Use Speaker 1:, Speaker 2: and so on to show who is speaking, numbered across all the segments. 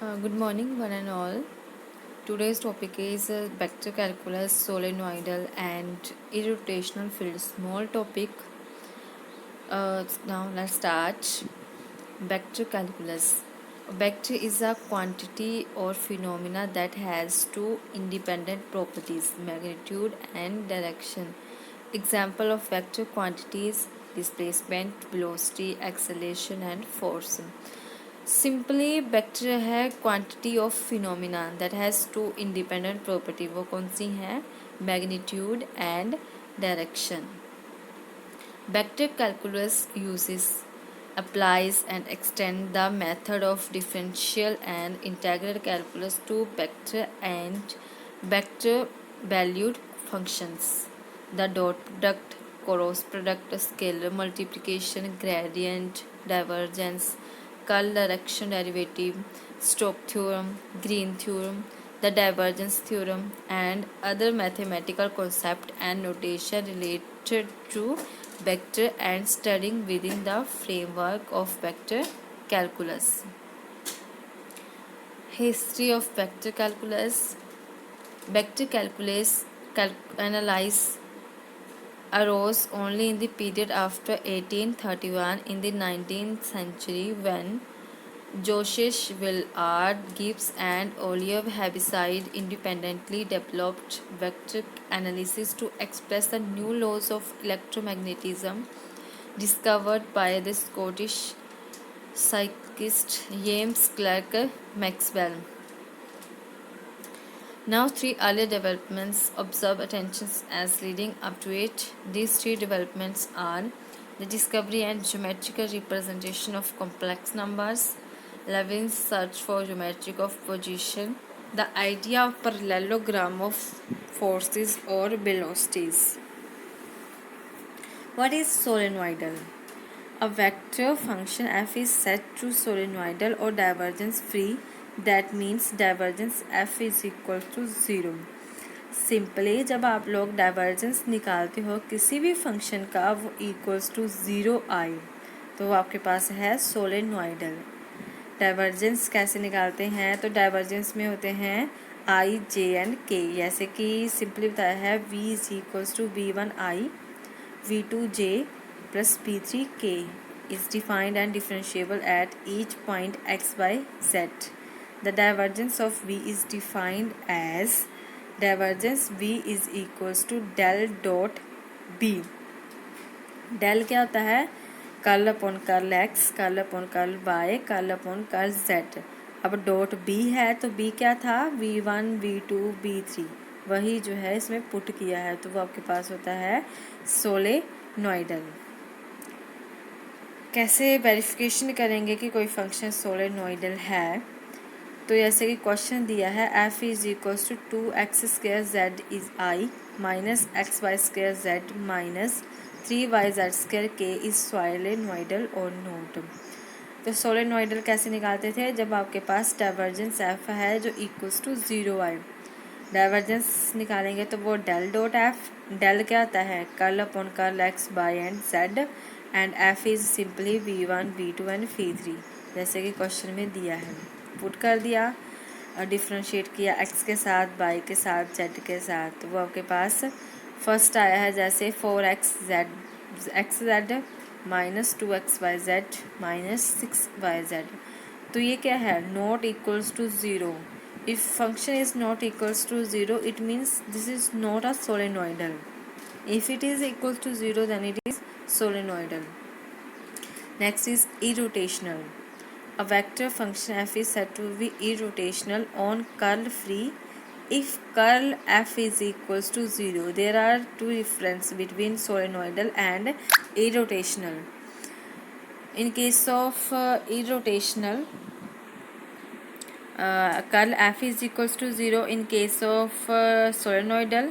Speaker 1: Good morning, one and all. Today's topic is vector calculus, solenoidal, and irrotational field. Small topic. Now let's start. Vector calculus. A vector is a quantity or phenomena that has two independent properties, magnitude and direction. Example of vector quantities: displacement, velocity, acceleration, and force. Simply vector है quantity of phenomena that has two independent property. वो कौन सी हैं? Magnitude and direction. Vector calculus uses applies and extend the method of differential and integral calculus to vector and vector valued functions. The dot product, cross product, scalar multiplication, gradient, divergence, curl direction derivative, Stokes theorem, Green theorem, the divergence theorem, and other mathematical concepts and notation related to vector and studying within the framework of vector calculus. History of vector calculus. Vector calculus analysis arose only in the period after 1831. In the 19th century, when Joseph Willard Gibbs and Oliver Heaviside independently developed vector analysis to express the new laws of electromagnetism discovered by the Scottish psychist James Clerk Maxwell. Now, three earlier developments observe attention as leading up to it. These three developments are the discovery and geometrical representation of complex numbers, Levin's search for geometry of position, the idea of parallelogram of forces or velocities. What is solenoidal? A vector function f is set to solenoidal or divergence free. That means divergence f is equal to 0. Simply जब आप लोग divergence निकालते हो किसी भी function का, वो equals to 0 आए तो वो आपके पास है सोलेनॉइडल. डाइवर्जेंस कैसे निकालते हैं? तो डाइवर्जेंस में होते हैं आई, जे एंड के. जैसे कि सिंपली बताया है v is equals to v1i, v2j plus p3k is defined and differentiable at each point x, y, z. The divergence of v is defined as divergence v is equals to del dot b. del क्या होता है? Curl upon curl x, curl upon curl y, curl upon curl z. अब dot b है तो b क्या था? v1, v2, v3 वही जो है इसमें पुट किया है तो वो आपके पास होता है सोलेनॉइडल. कैसे वेरिफिकेशन करेंगे कि कोई फंक्शन सोलेनॉइडल है? तो जैसे कि क्वेश्चन दिया है f is equals to 2x² z is i minus xy² z minus 3yz² k is solenoidal और नोट. तो सोलेनॉइडल कैसे निकालते थे? जब आपके पास डाइवर्जेंस f है जो इक्वल्स टू 0 आए. डाइवर्जेंस निकालेंगे तो वो डेल डॉट एफ. डेल क्या आता है? Curl upon curl x, y and z, and f is simply v1, v2 and v3 जैसे कि क्वेश्चन में दिया है. पुट कर दिया और डिफ्रेंशिएट किया x के साथ, y के साथ, z के साथ. तो वो आपके पास फर्स्ट आया है जैसे 4x minus 2xyz minus 6yz. तो ये क्या है? Not equals to 0. If function is not equals to 0, it means this is not a solenoidal. If it is equal to 0, then it is solenoidal. Next is irrotational. A vector function f is said to be irrotational on curl free if curl f is equals to 0. There are two differences between solenoidal and irrotational. In case of irrotational, curl f is equals to 0. In case of solenoidal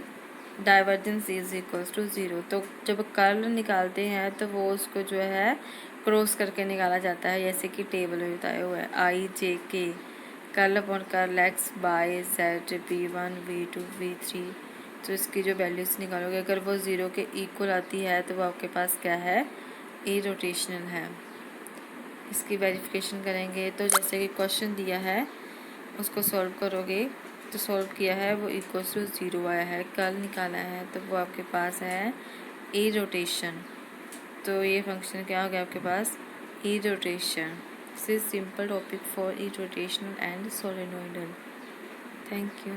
Speaker 1: divergence is equals to 0. तो जब curl निकालते हैं तो वो उसको जो है cross करके निकाला जाता है जैसे कि टेबल में बताया हुआ है. I, j, k, curl upon curl x, y, z, v1, v2, v3. तो इसकी जो वैल्यूज निकालोगे अगर वो 0 के इक्वल आती है तो वो आपके पास क्या है? इरोटेशनल है. इसकी वेरिफिकेशन करेंगे तो जैसे कि क्वेश्चन दिया है उसको सॉल्व करोगे तो सॉल्व किया है वो इक्वल्स टू 0 आया है। कल निकाला है तो वो आपके पास है ए रोटेशन। तो ये फंक्शन क्या हो गया आपके पास, ई rotation. This is simple topic for irrotational and solenoidal. Thank you.